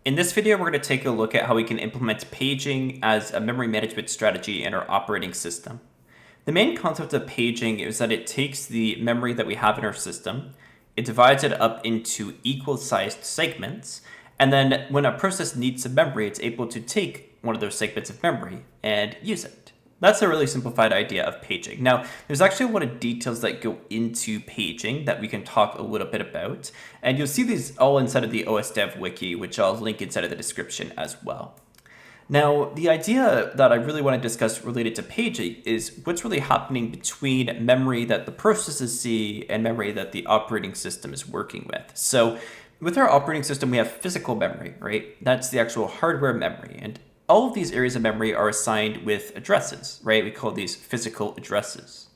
In this video, we're going to take a look at how we can implement paging as a memory management strategy in our operating system. The main concept of paging is that it takes the memory that we have in our system, it divides it up into equal-sized segments, and then when a process needs some memory, it's able to take one of those segments of memory and use it. That's a really simplified idea of paging. Now, there's actually a lot of details that go into paging that we can talk a little bit about, and you'll see these all inside of the OSDev wiki, which I'll link inside of the description as well. Now, the idea that I really want to discuss related to paging is what's really happening between memory that the processes see and memory that the operating system is working with. So with our operating system, we have physical memory, right? That's the actual hardware memory. And all of these areas of memory are assigned with addresses, right? We call these physical addresses.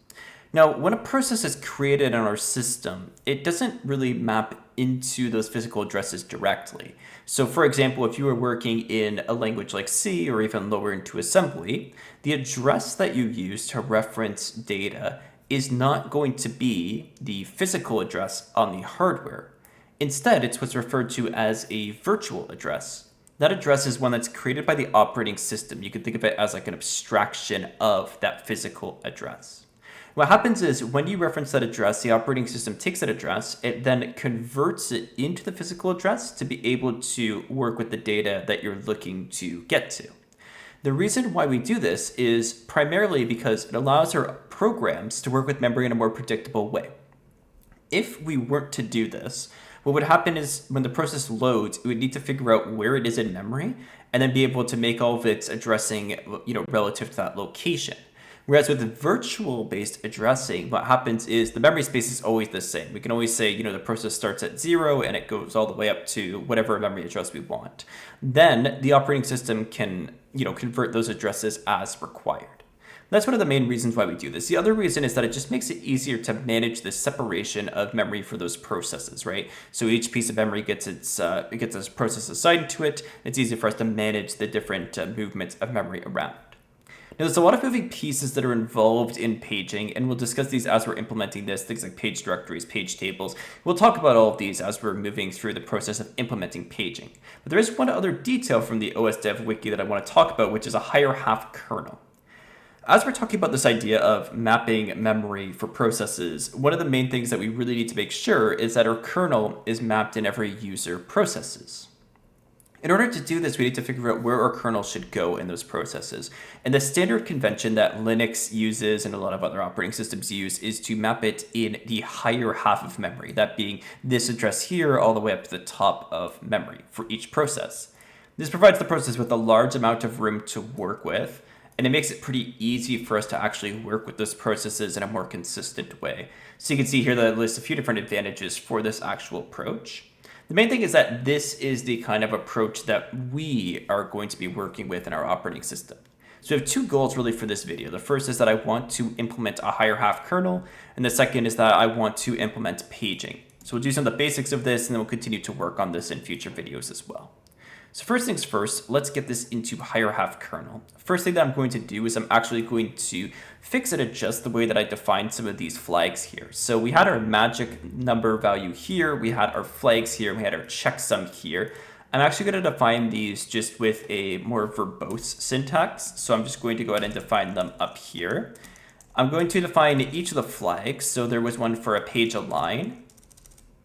Now, when a process is created in our system, it doesn't really map into those physical addresses directly. So for example, if you were working in a language like C or even lower into assembly, the address that you use to reference data is not going to be the physical address on the hardware. Instead, it's what's referred to as a virtual address. That address is one that's created by the operating system. You can think of it as like an abstraction of that physical address. What happens is when you reference that address, the operating system takes that address, it then converts it into the physical address to be able to work with the data that you're looking to get to. The reason why we do this is primarily because it allows our programs to work with memory in a more predictable way. If we weren't to do this, what would happen is when the process loads, it would need to figure out where it is in memory and then be able to make all of its addressing, relative to that location. Whereas with the virtual-based addressing, what happens is the memory space is always the same. We can always say, the process starts at 0 and it goes all the way up to whatever memory address we want. Then the operating system can, convert those addresses as required. That's one of the main reasons why we do this. The other reason is that it just makes it easier to manage the separation of memory for those processes, right? So each piece of memory gets its process assigned to it. It's easier for us to manage the different movements of memory around. Now, there's a lot of moving pieces that are involved in paging, and we'll discuss these as we're implementing this, things like page directories, page tables. We'll talk about all of these as we're moving through the process of implementing paging. But there is one other detail from the OSDev wiki that I want to talk about, which is a higher half kernel. As we're talking about this idea of mapping memory for processes, one of the main things that we really need to make sure is that our kernel is mapped in every user processes. In order to do this, we need to figure out where our kernel should go in those processes. And the standard convention that Linux uses and a lot of other operating systems use is to map it in the higher half of memory, that being this address here all the way up to the top of memory for each process. This provides the process with a large amount of room to work with, and it makes it pretty easy for us to actually work with those processes in a more consistent way. So you can see here that I list a few different advantages for this actual approach. The main thing is that this is the kind of approach that we are going to be working with in our operating system. So we have two goals really for this video. The first is that I want to implement a higher half kernel, and the second is that I want to implement paging. So we'll do some of the basics of this, and then we'll continue to work on this in future videos as well. So first things first, let's get this into higher half kernel. First thing that I'm going to do is I'm actually going to fix and adjust the way that I define some of these flags here. So we had our magic number value here, we had our flags here, and we had our checksum here. I'm actually going to define these just with a more verbose syntax. So I'm just going to go ahead and define them up here. I'm going to define each of the flags. So there was one for a page align,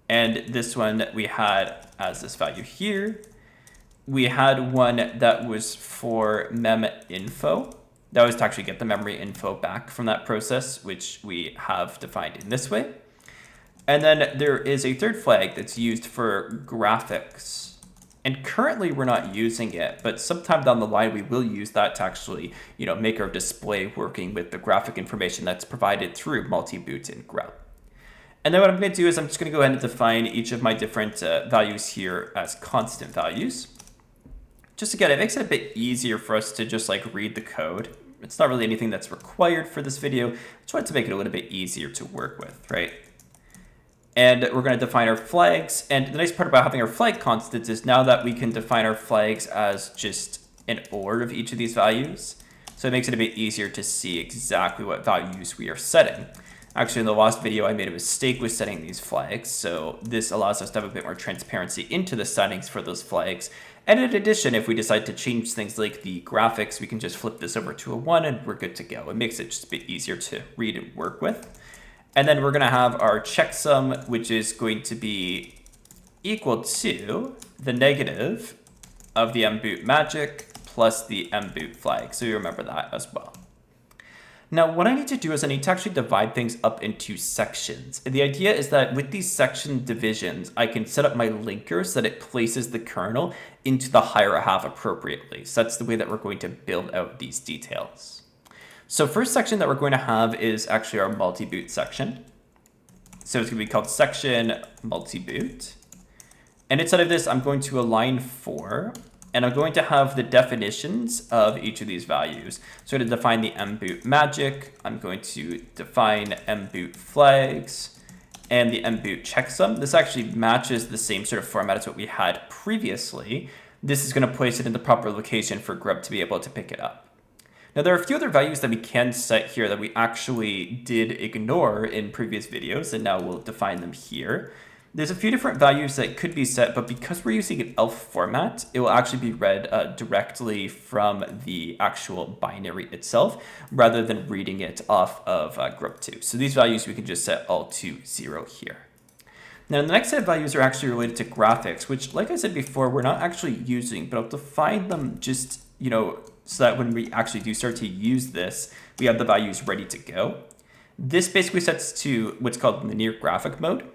and this one that we had as this value here. We had one that was for mem info. That was to actually get the memory info back from that process, which we have defined in this way. And then there is a third flag that's used for graphics. And currently we're not using it, but sometime down the line we will use that to actually, make our display working with the graphic information that's provided through multi-boot and grep. And then what I'm going to do is I'm just going to go ahead and define each of my different values here as constant values. Just again, it makes it a bit easier for us to just read the code. It's not really anything that's required for this video. I just wanted to make it a little bit easier to work with, right? And we're going to define our flags. And the nice part about having our flag constants is now that we can define our flags as just an OR of each of these values. So it makes it a bit easier to see exactly what values we are setting. Actually, in the last video, I made a mistake with setting these flags. So this allows us to have a bit more transparency into the settings for those flags. And in addition, if we decide to change things like the graphics, we can just flip this over to a 1 and we're good to go. It makes it just a bit easier to read and work with. And then we're going to have our checksum, which is going to be equal to the negative of the mboot magic plus the mboot flag. So you remember that as well. Now, what I need to do is I need to actually divide things up into sections. And the idea is that with these section divisions, I can set up my linker so that it places the kernel into the higher half appropriately. So that's the way that we're going to build out these details. So first section that we're going to have is actually our multi-boot section. So it's going to be called section multi-boot. And inside of this, I'm going to align 4. And I'm going to have the definitions of each of these values. So to define the mboot magic, I'm going to define mboot flags and the mboot checksum. This actually matches the same sort of format as what we had previously. This is going to place it in the proper location for Grub to be able to pick it up. Now, there are a few other values that we can set here that we actually did ignore in previous videos, and now we'll define them here. There's a few different values that could be set, but because we're using an ELF format, it will actually be read directly from the actual binary itself, rather than reading it off of grub2. So these values we can just set all to 0 here. Now, the next set of values are actually related to graphics, which, like I said before, we're not actually using, but I'll define them just, so that when we actually do start to use this, we have the values ready to go. This basically sets to what's called linear graphic mode.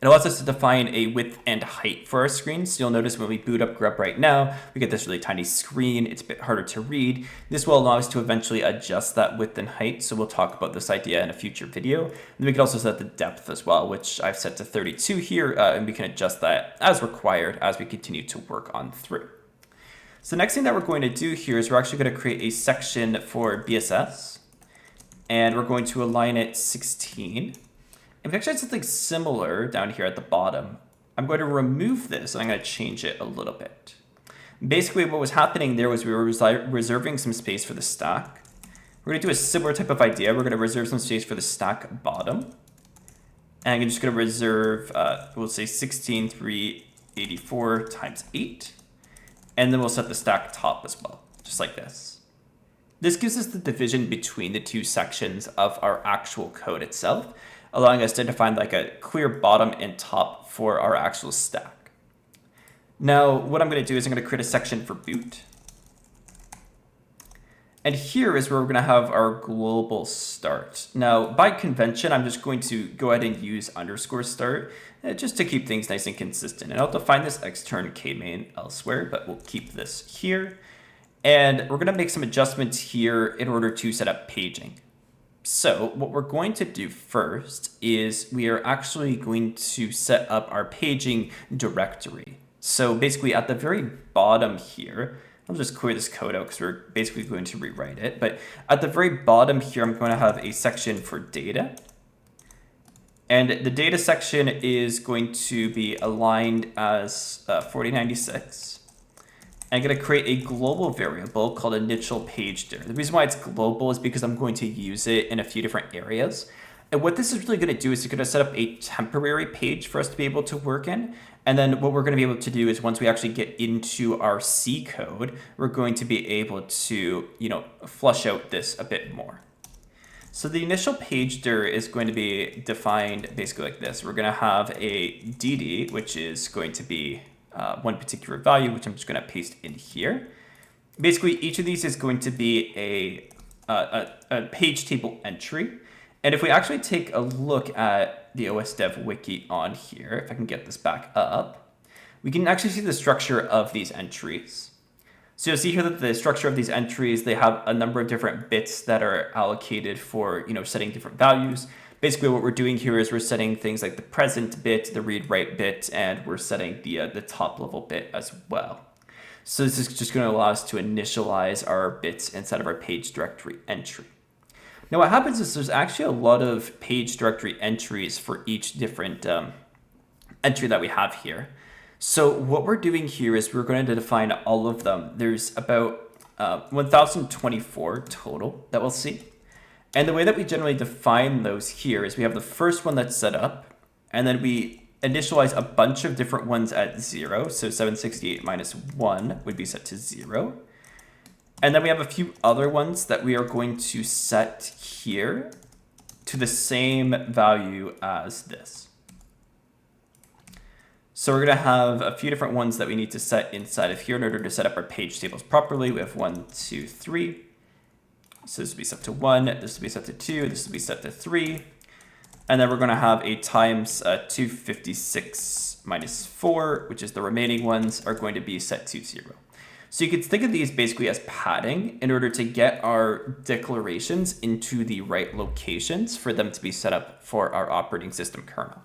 It allows us to define a width and height for our screen. So you'll notice when we boot up Grub right now, we get this really tiny screen. It's a bit harder to read. This will allow us to eventually adjust that width and height. So we'll talk about this idea in a future video. And we can also set the depth as well, which I've set to 32 here. And we can adjust that as required as we continue to work on through. So the next thing that we're going to do here is we're actually going to create a section for BSS. And we're going to align it 16. And we actually had something similar down here at the bottom. I'm going to remove this and I'm going to change it a little bit. Basically, what was happening there was we were reserving some space for the stack. We're going to do a similar type of idea. We're going to reserve some space for the stack bottom. And I'm just going to reserve, we'll say 16,384 times 8. And then we'll set the stack top as well, just like this. This gives us the division between the two sections of our actual code itself, allowing us to define like a clear bottom and top for our actual stack. Now, what I'm going to do is I'm going to create a section for boot. And here is where we're going to have our global start. Now, by convention, I'm just going to go ahead and use _start just to keep things nice and consistent. And I'll define this extern kmain elsewhere, but we'll keep this here. And we're going to make some adjustments here in order to set up paging. So what we're going to do first is we are actually going to set up our paging directory. So basically at the very bottom here, I'll just clear this code out because we're basically going to rewrite it. But at the very bottom here, I'm going to have a section for data. And the data section is going to be aligned as 4096. I'm going to create a global variable called initial page dir. The reason why it's global is because I'm going to use it in a few different areas. And what this is really going to do is it's going to set up a temporary page for us to be able to work in. And then what we're going to be able to do is once we actually get into our C code, we're going to be able to, flush out this a bit more. So the initial page dir is going to be defined basically like this. We're going to have a DD, which is going to be one particular value, which I'm just going to paste in here. Basically, each of these is going to be a page table entry. And if we actually take a look at the OS Dev Wiki on here, if I can get this back up, we can actually see the structure of these entries. So you'll see here that the structure of these entries, they have a number of different bits that are allocated for, setting different values. Basically, what we're doing here is we're setting things like the present bit, the read-write bit, and we're setting the top level bit as well. So this is just going to allow us to initialize our bits inside of our page directory entry. Now what happens is there's actually a lot of page directory entries for each different entry that we have here. So what we're doing here is we're going to define all of them. There's about 1024 total that we'll see. And the way that we generally define those here is we have the first one that's set up, and then we initialize a bunch of different ones at 0. So 768 minus 1 would be set to 0. And then we have a few other ones that we are going to set here to the same value as this. So we're going to have a few different ones that we need to set inside of here in order to set up our page tables properly. We have 1, 2, 3. So this will be set to 1, this will be set to 2, this will be set to 3. And then we're going to have a times 256 minus 4, which is the remaining ones, are going to be set to 0. So you could think of these basically as padding in order to get our declarations into the right locations for them to be set up for our operating system kernel.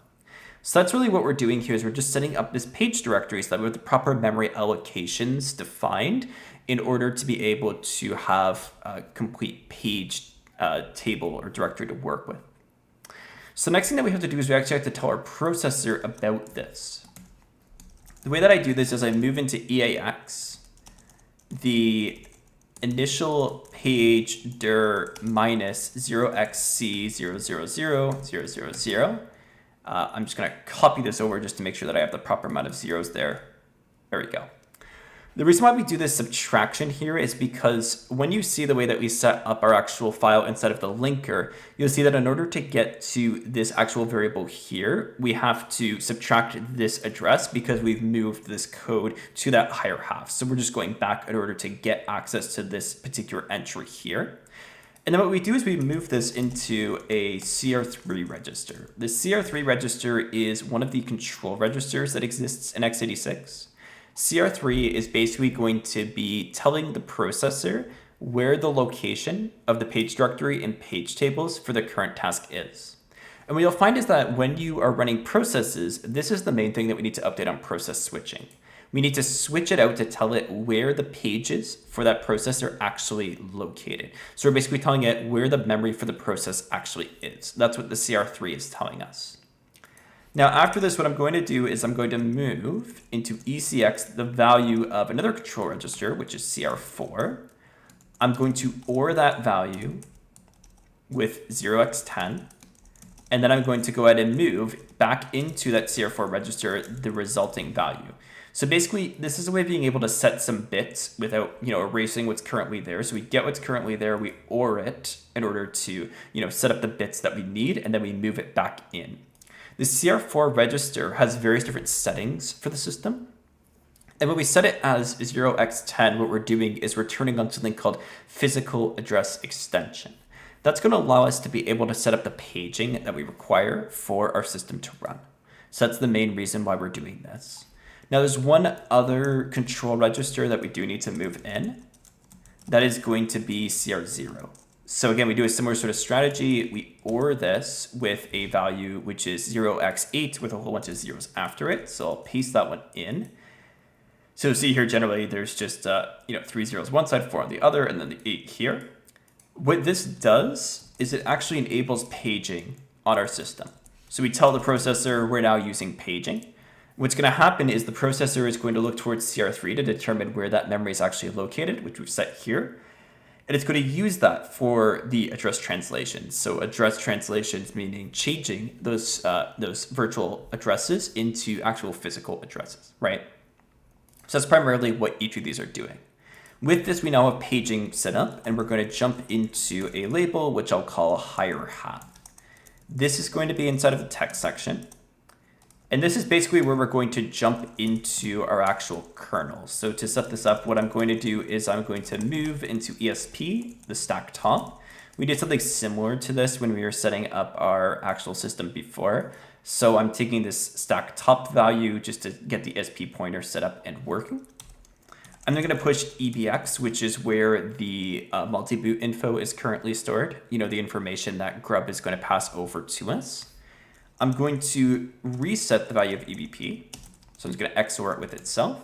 So that's really what we're doing here is we're just setting up this page directory so that we have the proper memory allocations defined in order to be able to have a complete page table or directory to work with. So the next thing that we have to do is we actually have to tell our processor about this. The way that I do this is I move into EAX, the initial page dir minus 0xc000,000. I'm just going to copy this over just to make sure that I have the proper amount of zeros there. There we go. The reason why we do this subtraction here is because when you see the way that we set up our actual file instead of the linker, you'll see that in order to get to this actual variable here, we have to subtract this address because we've moved this code to that higher half. So we're just going back in order to get access to this particular entry here. And then what we do is we move this into a CR3 register. The CR3 register is one of the control registers that exists in x86. CR3 is basically going to be telling the processor where the location of the page directory and page tables for the current task is. And what you'll find is that when you are running processes, this is the main thing that we need to update on process switching. We need to switch it out to tell it where the pages for that process are actually located. So we're basically telling it where the memory for the process actually is. That's what the CR3 is telling us. Now, after this, what I'm going to do is I'm going to move into ECX the value of another control register, which is CR4. I'm going to OR that value with 0x10. And then I'm going to go ahead and move back into that CR4 register the resulting value. So basically, this is a way of being able to set some bits without, erasing what's currently there. So we get what's currently there, we OR it in order to, set up the bits that we need, and then we move it back in. The CR4 register has various different settings for the system. And when we set it as 0x10, what we're doing is we're turning on something called physical address extension. That's going to allow us to be able to set up the paging that we require for our system to run. So that's the main reason why we're doing this. Now there's one other control register that we do need to move in. That is going to be CR0. So again, we do a similar sort of strategy. We OR this with a value which is 0x8 with a whole bunch of zeros after it. So I'll paste that one in. So see here, generally there's just 3 zeros one side, 4 on the other, and then the 8 here. What this does is it actually enables paging on our system. So we tell the processor we're now using paging. What's going to happen is the processor is going to look towards CR3 to determine where that memory is actually located, which we've set here. And it's going to use that for the address translations. So address translations meaning changing those virtual addresses into actual physical addresses, right? So that's primarily what each of these are doing. With this, we now have paging set up, and we're going to jump into a label, which I'll call higher half. This is going to be inside of the text section. And this is basically where we're going to jump into our actual kernel. So to set this up, what I'm going to do is I'm going to move into ESP, the stack top. We did something similar to this when we were setting up our actual system before. So I'm taking this stack top value just to get the SP pointer set up and working. I'm then going to push EBX, which is where the multi-boot info is currently stored. The information that grub is going to pass over to us. I'm going to reset the value of EBP. So I'm just going to XOR it with itself.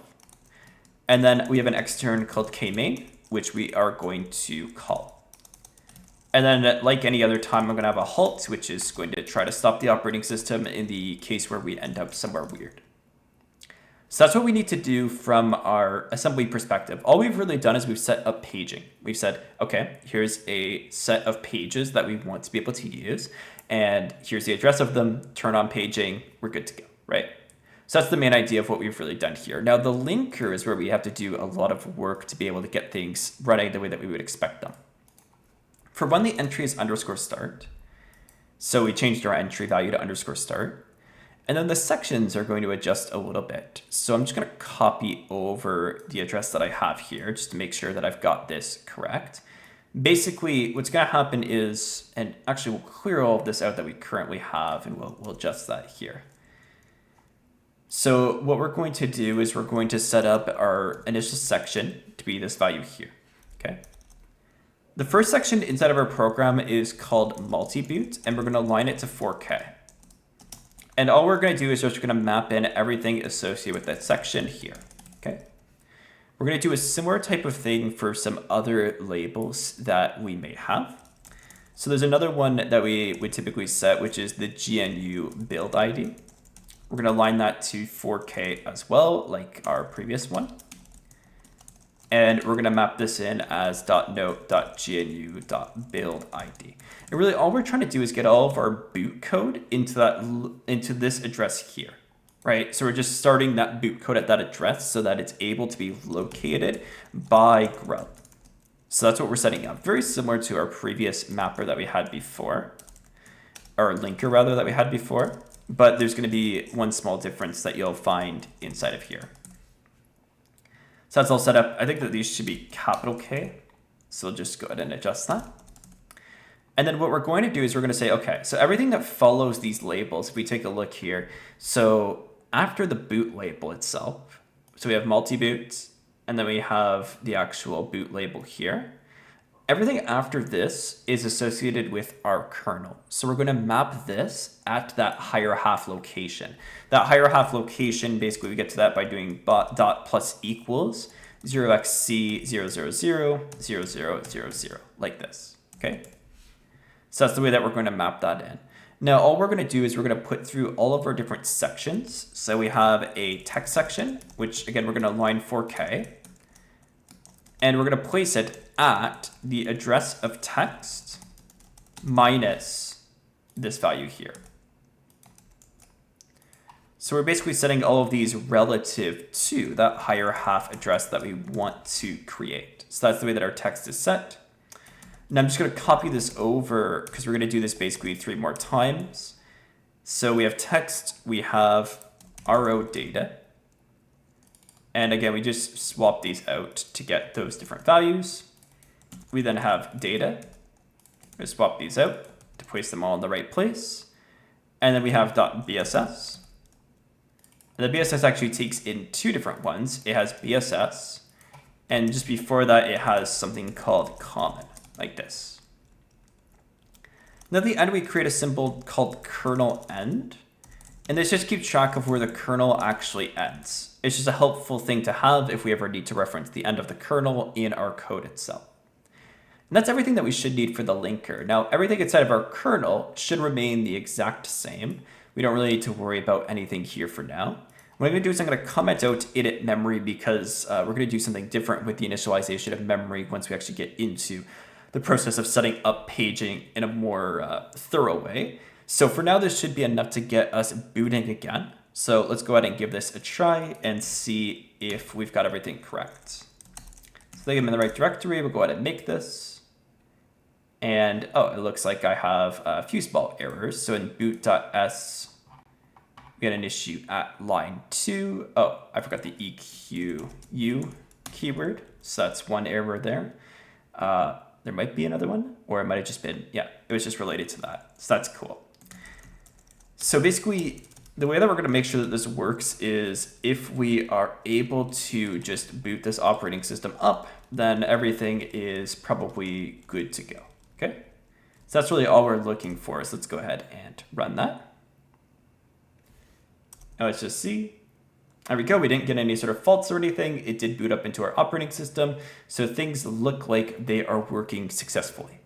And then we have an extern called kmain, which we are going to call. And then like any other time, I'm going to have a halt, which is going to try to stop the operating system in the case where we end up somewhere weird. So that's what we need to do from our assembly perspective. All we've really done is we've set up paging. We've said, okay, here's a set of pages that we want to be able to use. And here's the address of them, turn on paging, we're good to go. right? So that's the main idea of what we've really done here. Now the linker is where we have to do a lot of work to be able to get things running the way that we would expect them. For one, the entry is _start. So we changed our entry value to _start. And then the sections are going to adjust a little bit. So I'm just going to copy over the address that I have here just to make sure that I've got this correct. Basically, what's going to happen is, and actually we'll clear all of this out that we currently have, and we'll adjust that here. So what we're going to do is we're going to set up our initial section to be this value here, okay? The first section inside of our program is called multi-boot, and we're going to align it to 4K. And all we're going to do is just going to map in everything associated with that section here, okay? We're going to do a similar type of thing for some other labels that we may have. So there's another one that we would typically set, which is the GNU build ID. We're going to align that to 4K as well, like our previous one. And we're going to map this in as .note.gnu.build ID. And really all we're trying to do is get all of our boot code into this address here, right? So we're just starting that boot code at that address so that it's able to be located by grub. So that's what we're setting up. Very similar to our previous mapper that we had before, or linker rather that we had before. But there's going to be one small difference that you'll find inside of here. So that's all set up. I think that these should be capital K. So we'll just go ahead and adjust that. And then what we're going to do is we're going to say, okay, so everything that follows these labels, if we take a look here, so after the boot label itself, so we have multi-boot, and then we have the actual boot label here. Everything after this is associated with our kernel. So we're going to map this at that higher half location. That higher half location, basically we get to that by doing dot plus equals 0x_c0000000, like this, okay? So that's the way that we're going to map that in. Now, all we're going to do is we're going to put through all of our different sections. So we have a text section, which again, we're going to align 4K. And we're going to place it at the address of text minus this value here. So we're basically setting all of these relative to that higher half address that we want to create. So that's the way that our text is set. Now I'm just going to copy this over because we're going to do this basically 3 more times. So we have text, we have RO data. And again, we just swap these out to get those different values. We then have data. We swap these out to place them all in the right place. And then we have .bss. And the BSS actually takes in 2 different ones. It has BSS, and just before that, it has something called common, like this. Then at the end, we create a symbol called kernel end. And this just keeps track of where the kernel actually ends. It's just a helpful thing to have if we ever need to reference the end of the kernel in our code itself. And that's everything that we should need for the linker. Now, everything inside of our kernel should remain the exact same. We don't really need to worry about anything here for now. What I'm going to do is I'm going to comment out init memory because we're going to do something different with the initialization of memory once we actually get into the process of setting up paging in a more thorough way. So for now, this should be enough to get us booting again. So let's go ahead and give this a try and see if we've got everything correct. So I think I'm in the right directory. We'll go ahead and make this. And oh, it looks like I have a few small errors. So in boot.s, we got an issue at line 2. Oh, I forgot the EQU keyword. So that's one error there. There might be another one, or it might have just been, yeah, it was just related to that. So that's cool. So basically, the way that we're going to make sure that this works is if we are able to just boot this operating system up, then everything is probably good to go. Okay, so that's really all we're looking for. So let's go ahead and run that. Now let's just see. There we go. We didn't get any sort of faults or anything. It did boot up into our operating system. So things look like they are working successfully.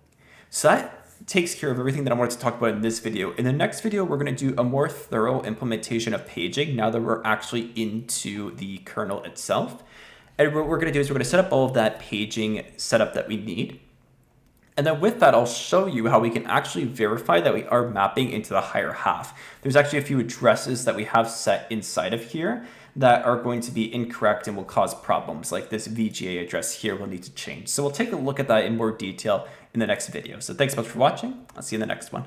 So that takes care of everything that I wanted to talk about in this video. In the next video, we're going to do a more thorough implementation of paging now that we're actually into the kernel itself. And what we're going to do is we're going to set up all of that paging setup that we need. And then with that, I'll show you how we can actually verify that we are mapping into the higher half. There's actually a few addresses that we have set inside of here that are going to be incorrect and will cause problems, like this VGA address here will need to change. So we'll take a look at that in more detail in the next video. So thanks so much for watching. I'll see you in the next one.